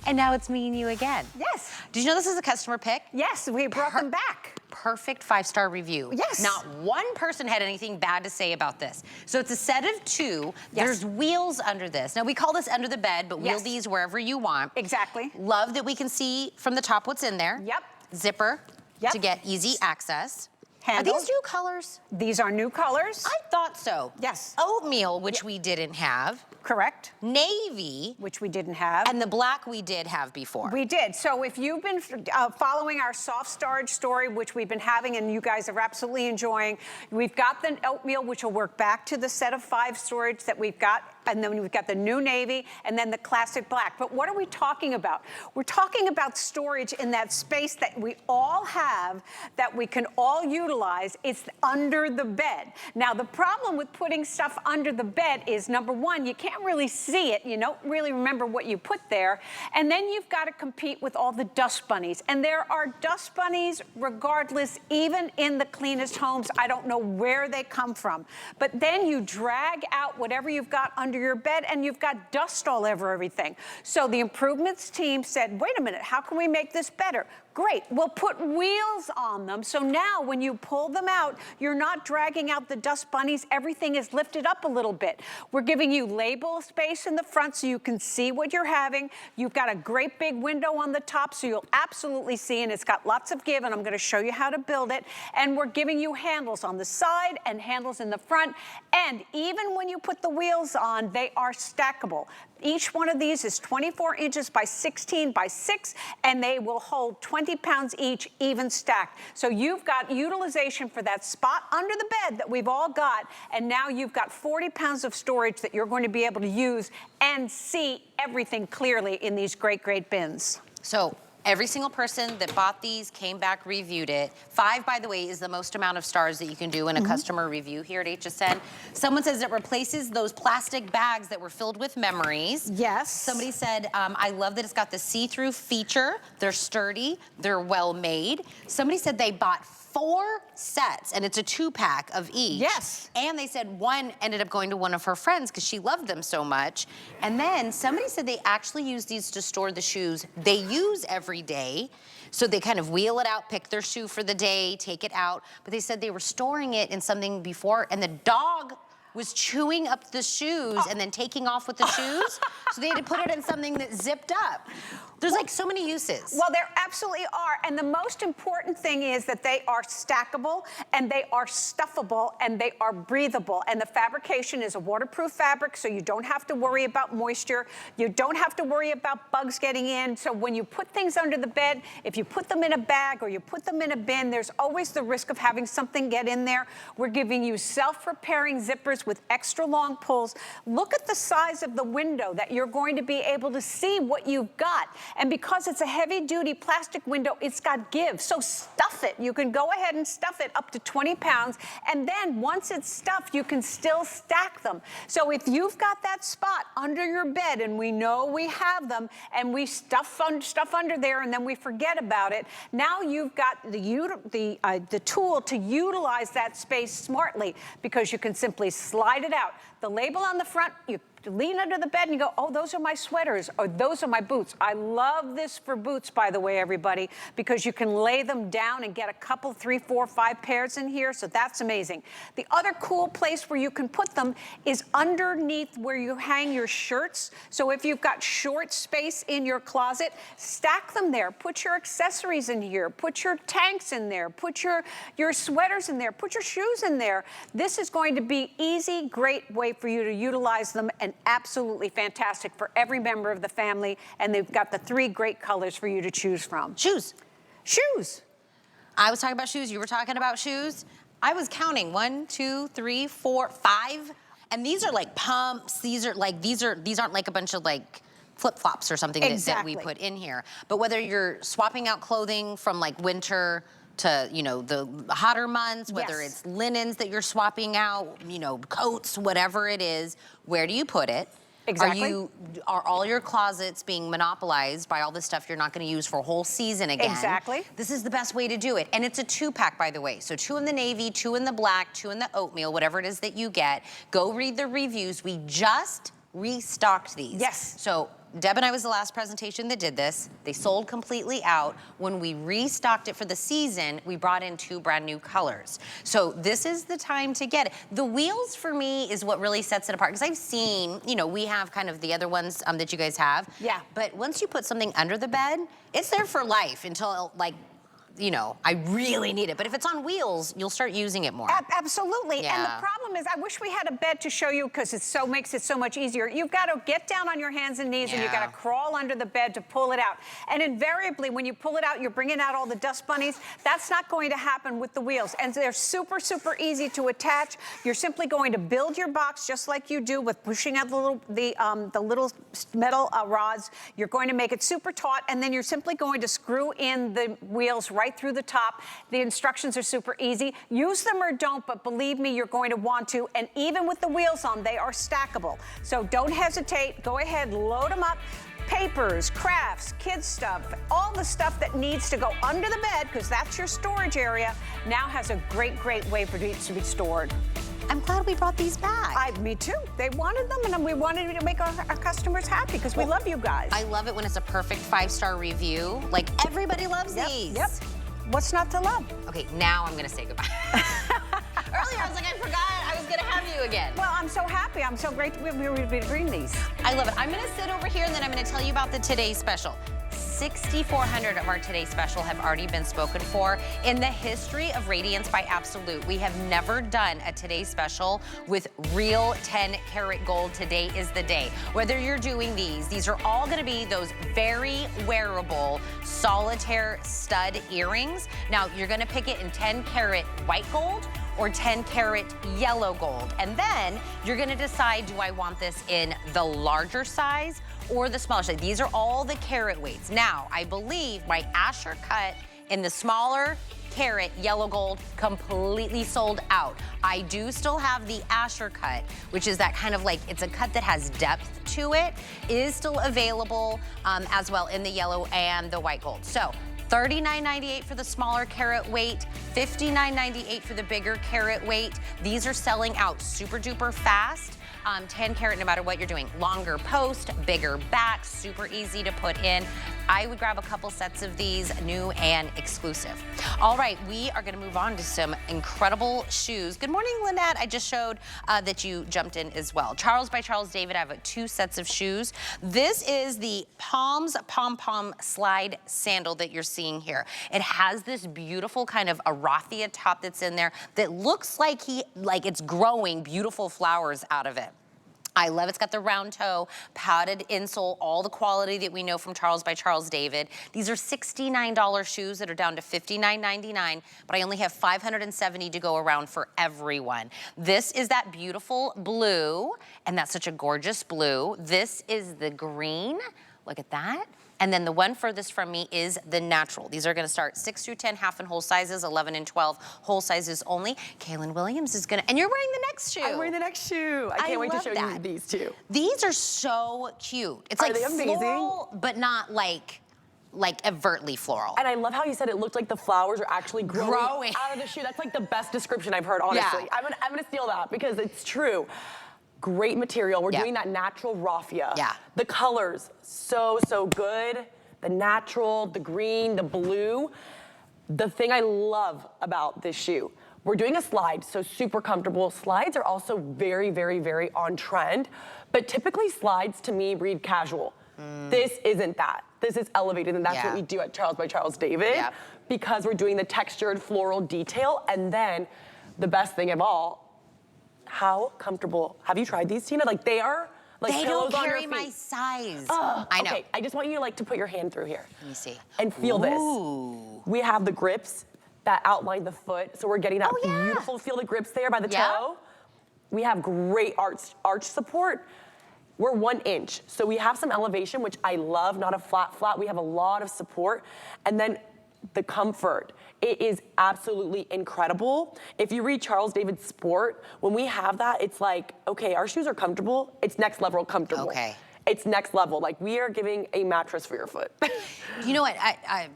And now it's me and you again. Yes. Did you know this is a customer pick? Yes, we brought them back. Perfect 5-star review. Yes. Not one person had anything bad to say about this. So it's a set of 2. Yes. There's wheels under this. Now we call this under the bed, but wheel Yes. these wherever you want. Exactly. Love that we can see from the top what's in there. Yep. Zipper Yep. to get easy access. Are Handle. these new colors? These are new colors. I thought so. Yes. Oatmeal, which we didn't have. Correct. Navy. Which we didn't have. And the black we did have before. We did. So if you've been following our soft storage story, which we've been having and you guys are absolutely enjoying, we've got the oatmeal, which will work back to the set of 5 storage that we've got. And then we've got the new navy and then the classic black. But what are we talking about? We're talking about storage in that space that we all have, that we can all utilize. It's under the bed. Now, the problem with putting stuff under the bed is, number one, you can't really see it. You don't really remember what you put there. And then you've got to compete with all the dust bunnies. And there are dust bunnies regardless, even in the cleanest homes. I don't know where they come from. But then you drag out whatever you've got under your bed and you've got dust all over everything. So the improvements team said, wait a minute, how can we make this better? Great, we'll put wheels on them. So now when you pull them out, you're not dragging out the dust bunnies. Everything is lifted up a little bit. We're giving you label space in the front so you can see what you're having. You've got a great big window on the top so you'll absolutely see, and it's got lots of give, and I'm gonna show you how to build it. And we're giving you handles on the side and handles in the front. And even when you put the wheels on, they are stackable. Each one of these is 24 inches by 16 by 6, and they will hold 20 pounds each, even stacked. So you've got utilization for that spot under the bed that we've all got, and now you've got 40 pounds of storage that you're going to be able to use and see everything clearly in these great, great bins. So every single person that bought these came back, reviewed it. 5, by the way, is the most amount of stars that you can do in a customer review here at HSN. Someone says it replaces those plastic bags that were filled with memories. Yes. Somebody said, I love that it's got the see-through feature. They're sturdy, they're well made. Somebody said they bought 4 sets, and it's a 2-pack of each. Yes. And they said one ended up going to one of her friends because she loved them so much. And then somebody said they actually use these to store the shoes they use every day. So they kind of wheel it out, pick their shoe for the day, take it out. But they said they were storing it in something before, and the dog was chewing up the shoes and then taking off with the shoes. So they had to put it in something that zipped up. There's like so many uses. Well, there absolutely are. And the most important thing is that they are stackable and they are stuffable and they are breathable. And the fabrication is a waterproof fabric, so you don't have to worry about moisture. You don't have to worry about bugs getting in. So when you put things under the bed, if you put them in a bag or you put them in a bin, there's always the risk of having something get in there. We're giving you self-repairing zippers with extra long pulls. Look at the size of the window that you're going to be able to see what you've got. And because it's a heavy-duty plastic window, it's got give. So stuff it. You can go ahead and stuff it up to 20 pounds. And then once it's stuffed, you can still stack them. So if you've got that spot under your bed, and we know we have them, and we stuff under there, and then we forget about it, now you've got the tool to utilize that space smartly, because you can simply slide it out. The label on the front, you lean under the bed and you go, oh, those are my sweaters, or those are my boots. I love this for boots, by the way, everybody, because you can lay them down and get a couple, 3, 4, 5 pairs in here, so that's amazing. The other cool place where you can put them is underneath where you hang your shirts. So if you've got short space in your closet, stack them there. Put your accessories in here. Put your tanks in there. Put your sweaters in there. Put your shoes in there. This is going to be easy, great way for you to utilize them, and absolutely fantastic for every member of the family. And they've got the 3 great colors for you to choose from. Shoes. Shoes. I was talking about shoes. You were talking about shoes. I was counting 1, 2, 3, 4, 5. And these are like pumps. These aren't like a bunch of like flip-flops or something that we put in here. But whether you're swapping out clothing from like winter to, you know, the hotter months, whether it's linens that you're swapping out, you know, coats, whatever it is, where do you put it? Exactly. Are all your closets being monopolized by all the stuff you're not going to use for a whole season again? Exactly. This is the best way to do it. And it's a 2-pack, by the way. So 2 in the navy, 2 in the black, 2 in the oatmeal, whatever it is that you get. Go read the reviews. We just restocked these. Yes. So Deb and I was the last presentation that did this. They sold completely out. When we restocked it for the season, we brought in 2 brand new colors. So this is the time to get it. The wheels for me is what really sets it apart, because I've seen, you know, we have kind of the other ones that you guys have. Yeah. But once you put something under the bed, it's there for life until like, you know, I really need it. But if it's on wheels, you'll start using it more. Absolutely. Yeah. And the problem is, I wish we had a bed to show you, because it makes it so much easier. You've got to get down on your hands and knees, and you've got to crawl under the bed to pull it out. And invariably, when you pull it out, you're bringing out all the dust bunnies. That's not going to happen with the wheels. And they're super, super easy to attach. You're simply going to build your box just like you do with pushing out the little metal rods. You're going to make it super taut, and then you're simply going to screw in the wheels right through the top. The instructions are super easy. Use them or don't, but believe me, you're going to want to. And even with the wheels on, they are stackable. So don't hesitate. Go ahead, load them up. Papers, crafts, kids stuff, all the stuff that needs to go under the bed, because that's your storage area, now has a great, great way for it to be stored. I'm glad we brought these back. Me too. They wanted them, and we wanted to make our customers happy, because we love you guys. I love it when it's a perfect 5-star review. Like, everybody loves these. Yep. What's not to love? Okay, now I'm gonna say goodbye. Earlier, I was like, I forgot I was gonna have you again. Well, I'm so happy. I'm so great to be bring these. I love it. I'm gonna sit over here, and then I'm gonna tell you about the Today Special. 6,400 of our Today Special have already been spoken for. In the history of Radiance by Absolute, we have never done a Today Special with real 10-karat gold. Today is the day. Whether you're doing these are all gonna be those very wearable solitaire stud earrings. Now, you're gonna pick it in 10-karat white gold or 10-karat yellow gold. And then you're gonna decide, do I want this in the larger size or the smaller size? These are all the carat weights. Now, I believe my Asher cut in the smaller carat yellow gold completely sold out. I do still have the Asher cut, which is that kind of like, it's a cut that has depth to it, is still available as well in the yellow and the white gold. So $39.98 for the smaller carat weight, $59.98 for the bigger carat weight. These are selling out super duper fast. 10 karat, no matter what you're doing. Longer post, bigger back, super easy to put in. I would grab a couple sets of these, new and exclusive. All right, we are gonna move on to some incredible shoes. Good morning, Lynette. I just showed that you jumped in as well. Charles by Charles David, I have 2 sets of shoes. This is the Palms Pom Pom Slide Sandal that you're seeing here. It has this beautiful kind of a raffia top that's in there that looks like it's growing beautiful flowers out of it. I love it. It's got the round toe, padded insole, all the quality that we know from Charles by Charles David. These are $69 shoes that are down to $59.99, but I only have 570 to go around for everyone. This is that beautiful blue, and that's such a gorgeous blue. This is the green. Look at that. And then the one furthest from me is the natural. These are gonna start 6 through 10 half and whole sizes, 11 and 12 whole sizes only. Kaylin Williams is gonna, and you're wearing the next shoe. I'm wearing the next shoe. I can't wait to show you these two. These are so cute. It's like floral, but not like overtly floral. And I love how you said it looked like the flowers are actually growing out of the shoe. That's like the best description I've heard, honestly. Yeah. I'm gonna steal that because it's true. Great material. We're doing that natural raffia. Yeah. The colors, so good. The natural, the green, the blue. The thing I love about this shoe, we're doing a slide, so super comfortable. Slides are also very, very, very on trend, but typically slides to me read casual. This isn't that. This is elevated, and that's what we do at Charles by Charles David, because we're doing the textured floral detail, and then the best thing of all, how comfortable. Have you tried these, Tina? Like, they are like they pillows don't on your carry feet. my size. I know. Okay, I just want you to put your hand through here. Let me see. And feel this. We have the grips that outline the foot, so we're getting that beautiful feel the grips there by the toe. We have great arch support. We're 1 inch, so we have some elevation, which I love, not a flat. We have a lot of support. And then the comfort, it is absolutely incredible. If you read Charles David Sport, when we have that, it's like, okay, our shoes are comfortable, it's next level comfortable. Okay. It's next level, like we are giving a mattress for your foot. You know what,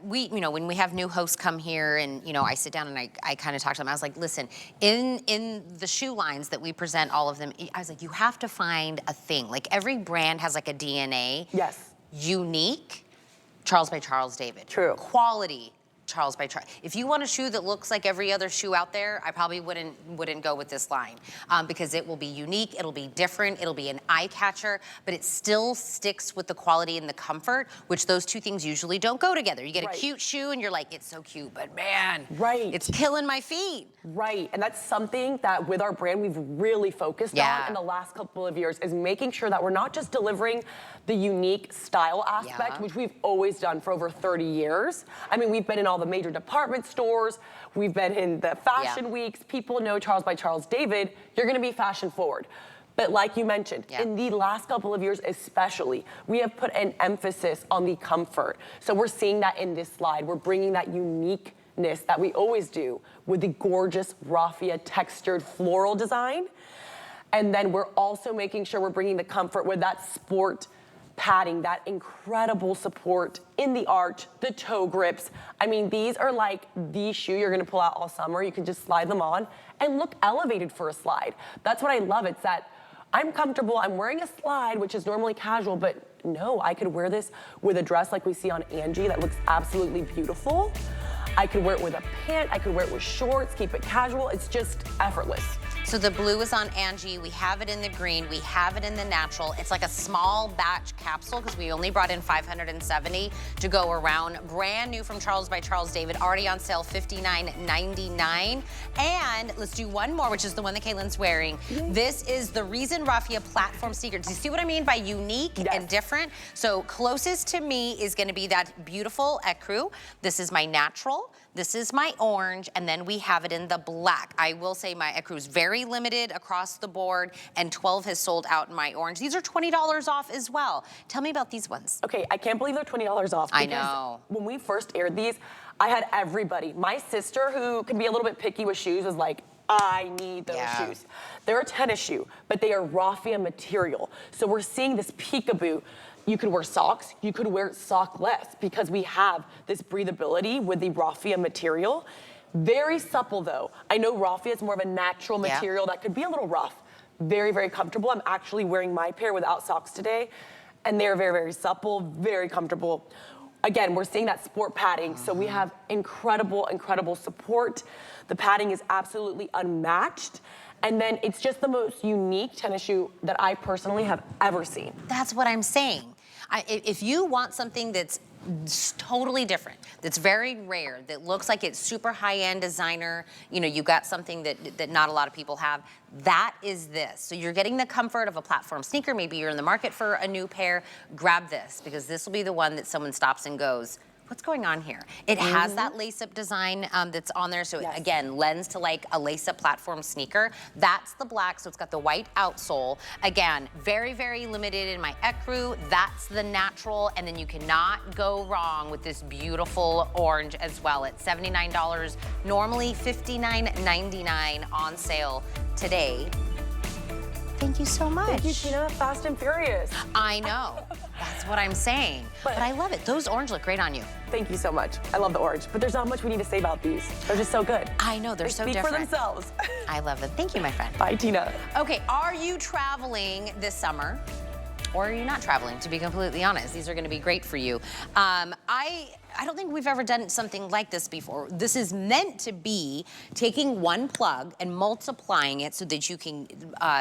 when we have new hosts come here and, I sit down and I kind of talk to them, I was like, listen, in the shoe lines that we present all of them, I was like, you have to find a thing. Like every brand has like a DNA. Yes. Unique, Charles by Charles David. True. Quality, Charles by Charles. If you want a shoe that looks like every other shoe out there, I probably wouldn't go with this line because it will be unique, it'll be different, it'll be an eye catcher, but it still sticks with the quality and the comfort, which those two things usually don't go together. You get a cute shoe and you're like, it's so cute, but man, it's killing my feet. Right, and that's something that with our brand we've really focused on in the last couple of years is making sure that we're not just delivering the unique style aspect, which we've always done for over 30 years. I mean, we've been in all the major department stores, we've been in the fashion weeks, people know Charles by Charles David, you're gonna be fashion forward. But like you mentioned, in the last couple of years especially, we have put an emphasis on the comfort. So we're seeing that in this slide, we're bringing that uniqueness that we always do with the gorgeous raffia textured floral design. And then we're also making sure we're bringing the comfort with that sport padding, that incredible support in the arch, the toe grips. I mean, these are like the shoe you're gonna pull out all summer. You can just slide them on and look elevated for a slide. That's what I love. It's that I'm comfortable, I'm wearing a slide, which is normally casual, but no, I could wear this with a dress like we see on Angie that looks absolutely beautiful. I could wear it with a pant, I could wear it with shorts, keep it casual. It's just effortless. So the blue is on Angie, we have it in the green, we have it in the natural. It's like a small batch capsule because we only brought in 570 to go around. Brand new from Charles by Charles David, already on sale, $59.99. And let's do one more, which is the one that Kaylin's wearing. This is the Reason Raffia platform sneaker. Do you see what I mean by unique and different? So closest to me is gonna be that beautiful ecru. This is my natural. This is my orange, and then we have it in the black. I will say my ecru is very limited across the board, and 12 has sold out in my orange. These are $20 off as well. Tell me about these ones. Okay, I can't believe they're $20 off. I know. When we first aired these, I had everybody. My sister, who can be a little bit picky with shoes, was like, I need those shoes. They're a tennis shoe, but they are raffia material. So we're seeing this peekaboo. You could wear socks, you could wear sockless because we have this breathability with the raffia material. Very supple though. I know raffia is more of a natural material that could be a little rough. Very, very comfortable. I'm actually wearing my pair without socks today, and they're very, very supple, very comfortable. Again, we're seeing that sport padding, so we have incredible, incredible support. The padding is absolutely unmatched. And then it's just the most unique tennis shoe that I personally have ever seen. That's what I'm saying. If you want something that's totally different, that's very rare, that looks like it's super high-end designer, you got something that not a lot of people have, that is this. So you're getting the comfort of a platform sneaker, maybe you're in the market for a new pair, grab this, because this will be the one that someone stops and goes, what's going on here? It has that lace-up design that's on there, so again, lends to like a lace-up platform sneaker. That's the black, so it's got the white outsole. Again, very, very limited in my ecru. That's the natural, and then you cannot go wrong with this beautiful orange as well. It's $79, normally $59.99 on sale today. Thank you so much. Thank you, Tina. Fast and Furious. I know. That's what I'm saying. But I love it. Those orange look great on you. Thank you so much. I love the orange, but there's not much we need to say about these. They're just so good. I know, they're so speak different. for themselves. I love it. Thank you, my friend. Bye, Tina. Okay, are you traveling this summer? Or are you not traveling, to be completely honest? These are gonna be great for you. I don't think we've ever done something like this before. This is meant to be taking one plug and multiplying it so that you can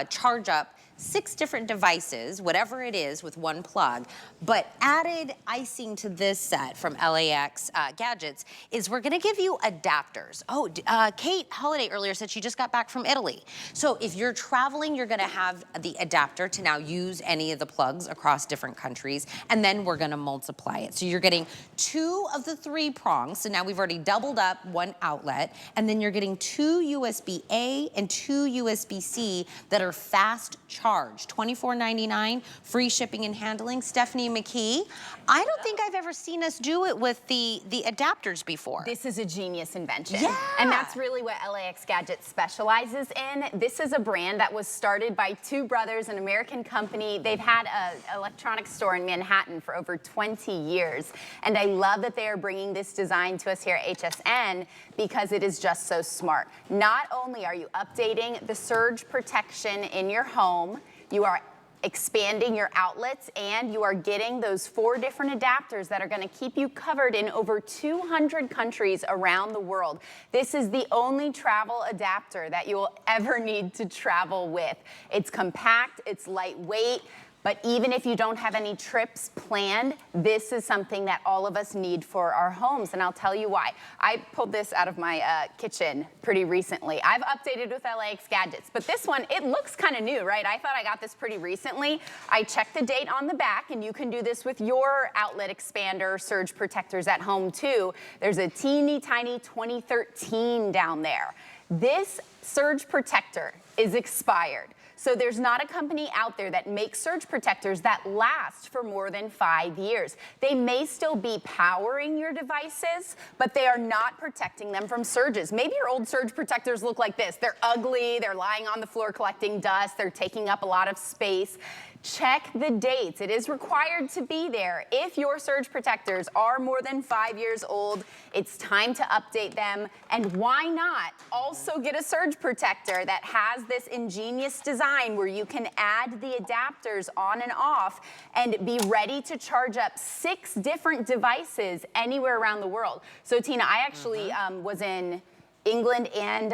charge up 6 different devices, whatever it is, with one plug. But added icing to this set from LAX Gadgets is we're gonna give you adapters. Oh, Kate Holiday earlier said she just got back from Italy. So if you're traveling, you're gonna have the adapter to now use any of the plugs across different countries, and then we're gonna multiply it. So you're getting 2 of the 3 prongs. So now we've already doubled up 1 outlet, and then you're getting 2 USB-A and 2 USB-C that are fast charge. $24.99, free shipping and handling. Stephanie McKee, I don't think I've ever seen us do it with the adapters before. This is a genius invention. Yeah. And that's really what LAX Gadgets specializes in. This is a brand that was started by 2 brothers, an American company. They've had an electronics store in Manhattan for over 20 years. And I love that they are bringing this design to us here at HSN because it is just so smart. Not only are you updating the surge protection in your home, you are expanding your outlets, and you are getting those 4 different adapters that are going to keep you covered in over 200 countries around the world. This is the only travel adapter that you will ever need to travel with. It's compact, it's lightweight, but even if you don't have any trips planned, this is something that all of us need for our homes, and I'll tell you why. I pulled this out of my kitchen pretty recently. I've updated with LAX Gadgets, but this one, it looks kind of new, right? I thought I got this pretty recently. I checked the date on the back, and you can do this with your outlet expander surge protectors at home too. There's a teeny tiny 2013 down there. This surge protector is expired. So there's not a company out there that makes surge protectors that last for more than 5 years. They may still be powering your devices, but they are not protecting them from surges. Maybe your old surge protectors look like this. They're ugly, they're lying on the floor collecting dust, they're taking up a lot of space. Check the dates. It is required to be there. If your surge protectors are more than 5 years old, it's time to update them. And why not also get a surge protector that has this ingenious design where you can add the adapters on and off and be ready to charge up 6 different devices anywhere around the world. So Tina, I actually was in England and,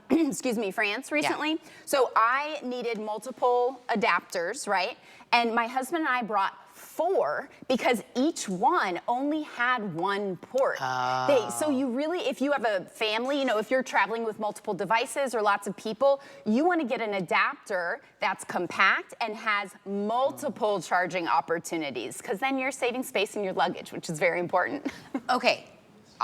excuse me, France recently. Yeah. So I needed multiple adapters, right? And my husband and I brought 4 because each one only had 1 port. So you really, if you have a family, you know, if you're traveling with multiple devices or lots of people, you want to get an adapter that's compact and has multiple charging opportunities, because then you're saving space in your luggage, which is very important. Okay.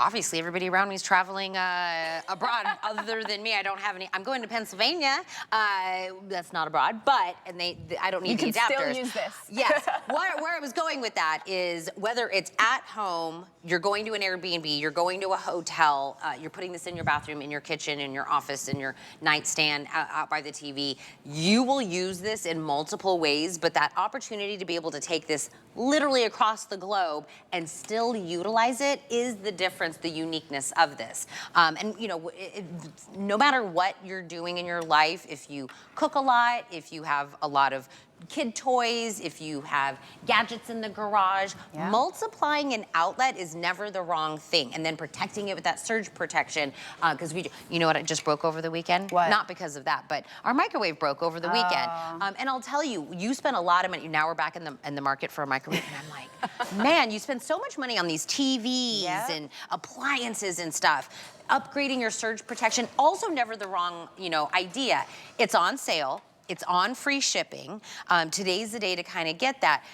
Obviously, everybody around me is traveling abroad. Other than me, I don't have any. I'm going to Pennsylvania. That's not abroad, but I don't need the adapters. You can still use this. Yes. Where I was going with that is whether it's at home, you're going to an Airbnb, you're going to a hotel, you're putting this in your bathroom, in your kitchen, in your office, in your nightstand, out by the TV. You will use this in multiple ways, but that opportunity to be able to take this literally across the globe and still utilize it is the difference, the uniqueness of this. And you know, no matter what you're doing in your life, if you cook a lot, if you have a lot of kid toys, if you have gadgets in the garage, multiplying an outlet is never the wrong thing. And then protecting it with that surge protection, because you know what just broke over the weekend? What? Not because of that, but our microwave broke over the weekend. And I'll tell you, you spent a lot of money. Now we're back in the market for a microwave, and I'm like, man, you spend so much money on these TVs and appliances and stuff. Upgrading your surge protection, also never the wrong, you know, idea. It's on sale. It's on free shipping. Today's the day to kind of get that.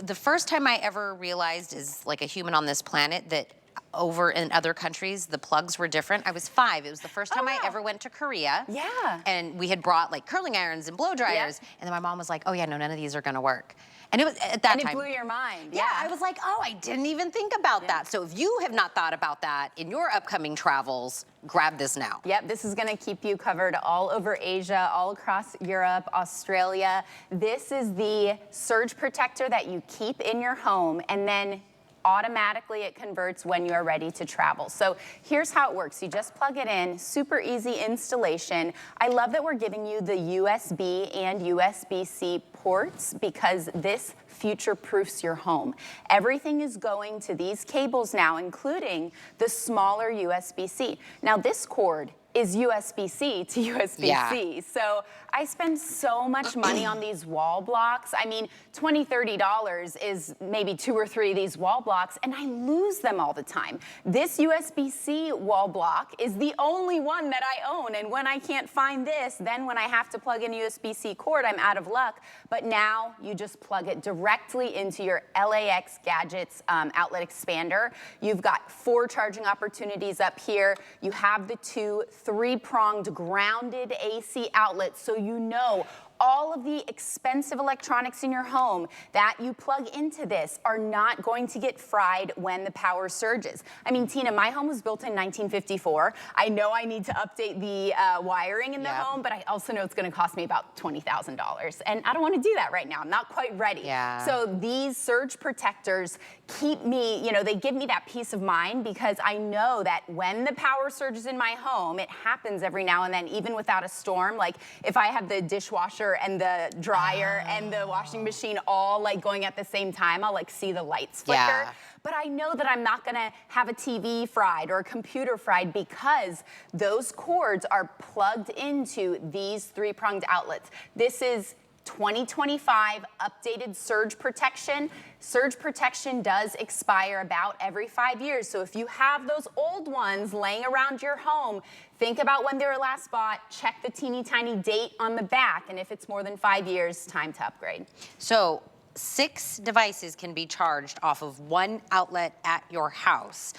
The first time I ever realized as like a human on this planet that over in other countries, the plugs were different. I was 5. It was the first time I ever went to Korea. Yeah. And we had brought like curling irons and blow dryers. And then my mom was like, oh yeah, no, none of these are gonna work. And it was at that time. And it blew your mind. Yeah, I was like, oh, I didn't even think about that. So if you have not thought about that in your upcoming travels, grab this now. Yep, this is gonna keep you covered all over Asia, all across Europe, Australia. This is the surge protector that you keep in your home, and then automatically it converts when you are ready to travel. So here's how it works. You just plug it in, super easy installation. I love that we're giving you the USB and USB-C ports because this future-proofs your home. Everything is going to these cables now, including the smaller USB-C. Now this cord is USB-C to USB-C. Yeah. So I spend so much money on these wall blocks. I mean, $20, $30 is maybe 2 or 3 of these wall blocks, and I lose them all the time. This USB-C wall block is the only one that I own, and when I can't find this, then when I have to plug in a USB-C cord, I'm out of luck. But now you just plug it directly into your LAX Gadgets outlet expander. You've got 4 charging opportunities up here. You have the 2 3-pronged grounded AC outlets, so you know all of the expensive electronics in your home that you plug into this are not going to get fried when the power surges. I mean, Tina, my home was built in 1954. I know I need to update the wiring in the home, but I also know it's gonna cost me about $20,000. And I don't wanna do that right now. I'm not quite ready. Yeah. So these surge protectors keep me, you know, they give me that peace of mind because I know that when the power surges in my home, it happens every now and then, even without a storm. Like if I have the dishwasher and the dryer and the washing machine all like going at the same time, I'll like see the lights flicker. Yeah. But I know that I'm not gonna have a TV fried or a computer fried because those cords are plugged into these 3-pronged outlets. This is 2025 updated surge protection. Surge protection does expire about every 5 years. So if you have those old ones laying around your home, think about when they were last bought, check the teeny tiny date on the back, and if it's more than 5 years, time to upgrade. So 6 devices can be charged off of 1 outlet at your house.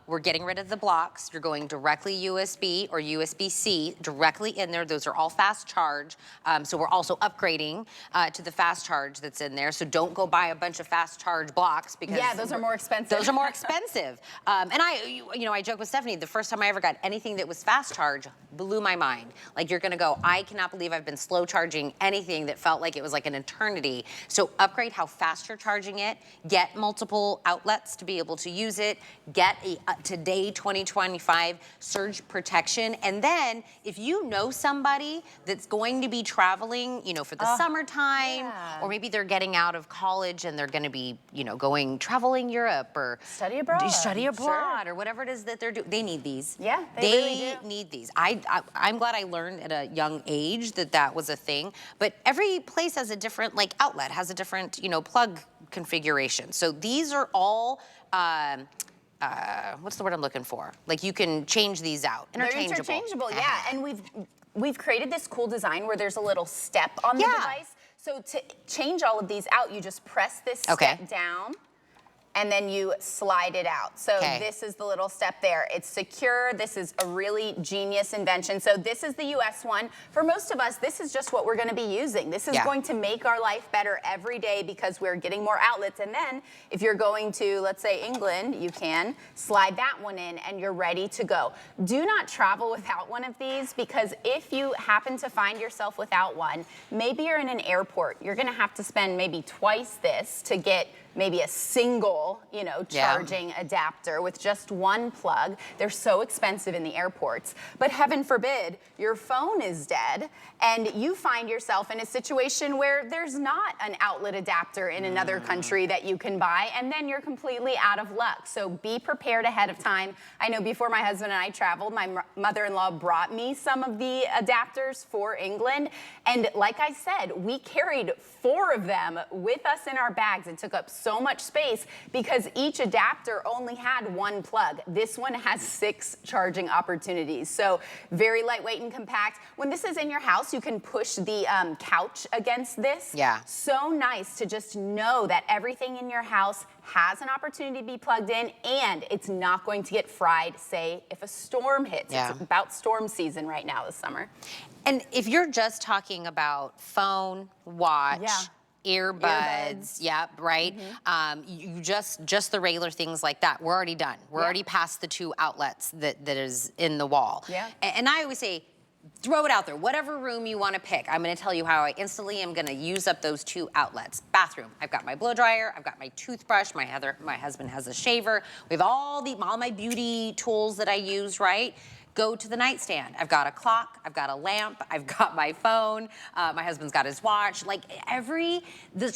We're getting rid of the blocks. You're going directly USB or USB-C directly in there. Those are all fast charge. So we're also upgrading to the fast charge that's in there. So don't go buy a bunch of fast charge blocks because those are more expensive. Those are more expensive. And I joke with Stephanie, the first time I ever got anything that was fast charge blew my mind. Like you're gonna go, I cannot believe I've been slow charging anything that felt like it was like an eternity. So upgrade how fast you're charging it, get multiple outlets to be able to use it, get a today 2025 surge protection, and then if you know somebody that's going to be traveling, you know, for the summertime, or maybe they're getting out of college and they're gonna be, you know, traveling Europe or study abroad, or whatever it is that they're doing, they need these. Yeah, they really do. Need these. I'm glad I learned at a young age that was a thing, but every place has a different like outlet, has a different, you know, plug configuration. So these are all, what's the word I'm looking for? Like you can change these out, interchangeable. They're interchangeable, yeah. And we've created this cool design where there's a little step on the device. So to change all of these out, you just press this step down, and then you slide it out. So this is the little step there. It's secure. This is a really genius invention. So this is the US one. For most of us, this is just what we're gonna be using. This is going to make our life better every day because we're getting more outlets. And then if you're going to, let's say England, you can slide that one in and you're ready to go. Do not travel without one of these because if you happen to find yourself without one, maybe you're in an airport, you're gonna have to spend maybe twice this to get maybe a single, you know, charging adapter with just 1 plug. They're so expensive in the airports. But heaven forbid, your phone is dead and you find yourself in a situation where there's not an outlet adapter in another country that you can buy, and then you're completely out of luck. So be prepared ahead of time. I know before my husband and I traveled, my mother-in-law brought me some of the adapters for England. And like I said, we carried 4 of them with us in our bags. It took up so so much space because each adapter only had one plug. This one has 6 charging opportunities. So very lightweight and compact. When this is in your house, you can push the couch against this. Yeah. So nice to just know that everything in your house has an opportunity to be plugged in and it's not going to get fried, say, if a storm hits. Yeah. It's about storm season right now this summer. And if you're just talking about phone, watch, earbuds, yep, right? You just the regular things like that. We're already done. We're already past the 2 outlets that is in the wall. Yeah. And I always say, throw it out there, whatever room you want to pick. I'm going to tell you how I instantly am going to use up those 2 outlets. Bathroom, I've got my blow dryer, I've got my toothbrush, my husband has a shaver. We have all my beauty tools that I use, right? Go to the nightstand. I've got a clock, I've got a lamp, I've got my phone, my husband's got his watch. Like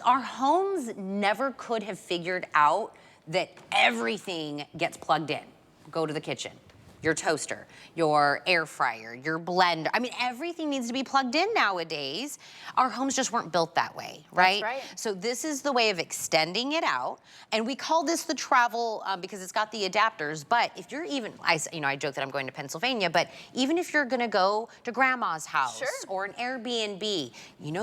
our homes never could have figured out that everything gets plugged in. Go to the kitchen. Your toaster, your air fryer, your blender. I mean, everything needs to be plugged in nowadays. Our homes just weren't built that way, right? That's right. So this is the way of extending it out. And we call this the travel because it's got the adapters. But if you're even, I joke that I'm going to Pennsylvania, but even if you're gonna go to grandma's house or an Airbnb,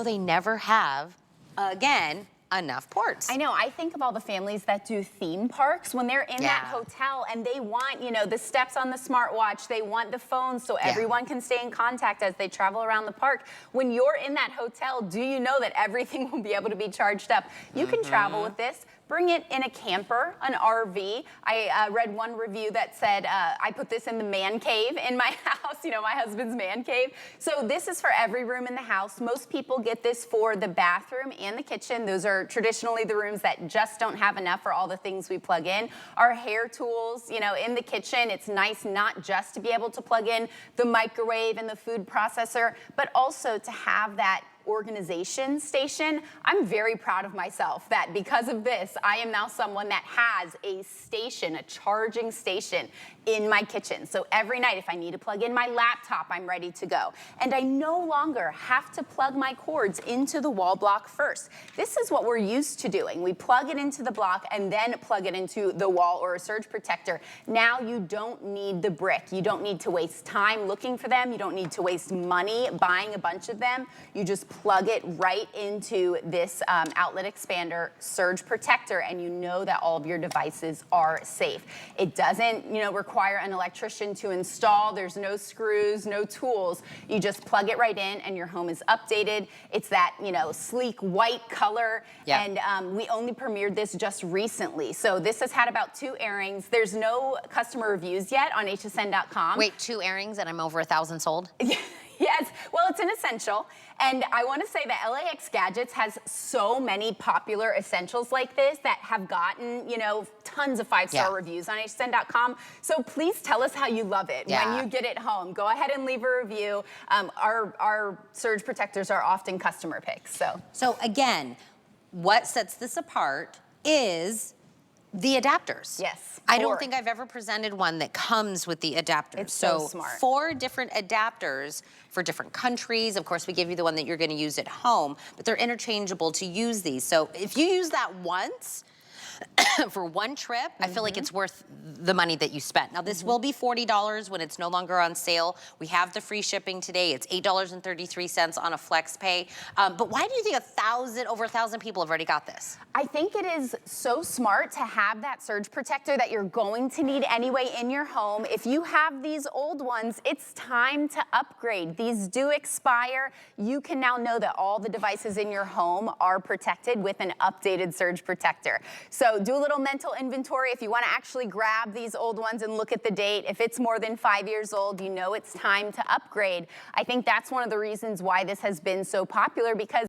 they never have, again, enough ports. I know. I think of all the families that do theme parks when they're in that hotel and they want, the steps on the smartwatch, they want the phone so everyone can stay in contact as they travel around the park. When you're in that hotel, do you know that everything will be able to be charged up? You can travel with this. Bring it in a camper, an RV. I read one review that said, I put this in the man cave in my house, my husband's man cave. So this is for every room in the house. Most people get this for the bathroom and the kitchen. Those are traditionally the rooms that just don't have enough for all the things we plug in. Our hair tools, in the kitchen, it's nice not just to be able to plug in the microwave and the food processor, but also to have that organization station. I'm very proud of myself that because of this, I am now someone that has a station, a charging station in my kitchen. So every night, if I need to plug in my laptop, I'm ready to go. And I no longer have to plug my cords into the wall block first. This is what we're used to doing. We plug it into the block and then plug it into the wall or a surge protector. Now you don't need the brick. You don't need to waste time looking for them. You don't need to waste money buying a bunch of them. You just plug it right into this outlet expander surge protector and you know that all of your devices are safe. It doesn't, require an electrician to install. There's no screws, no tools. You just plug it right in and your home is updated. It's that, sleek white color. And we only premiered this just recently. So this has had about 2 airings. There's no customer reviews yet on hsn.com. Wait, 2 airings and I'm over 1,000 sold? Yes, well, it's an essential. And I want to say that LAX Gadgets has so many popular essentials like this that have gotten, tons of 5-star reviews on hsn.com. So please tell us how you love it when you get it home. Go ahead and leave a review. Our surge protectors are often customer picks. So again, what sets this apart is the adapters. Yes. I don't think I've ever presented one that comes with the adapters. It's so smart. 4 different adapters for different countries. Of course, we give you the one that you're going to use at home, but they're interchangeable to use these. So if you use that once, for one trip, I feel like it's worth the money that you spent. Now, this will be $40 when it's no longer on sale. We have the free shipping today. It's $8.33 on a flex pay. But why do you think over 1,000 people have already got this? I think it is so smart to have that surge protector that you're going to need anyway in your home. If you have these old ones, it's time to upgrade. These do expire. You can now know that all the devices in your home are protected with an updated surge protector. So do a little mental inventory. If you want to actually grab these old ones and look at the date, if it's more than 5 years old, you know it's time to upgrade. I think that's one of the reasons why this has been so popular because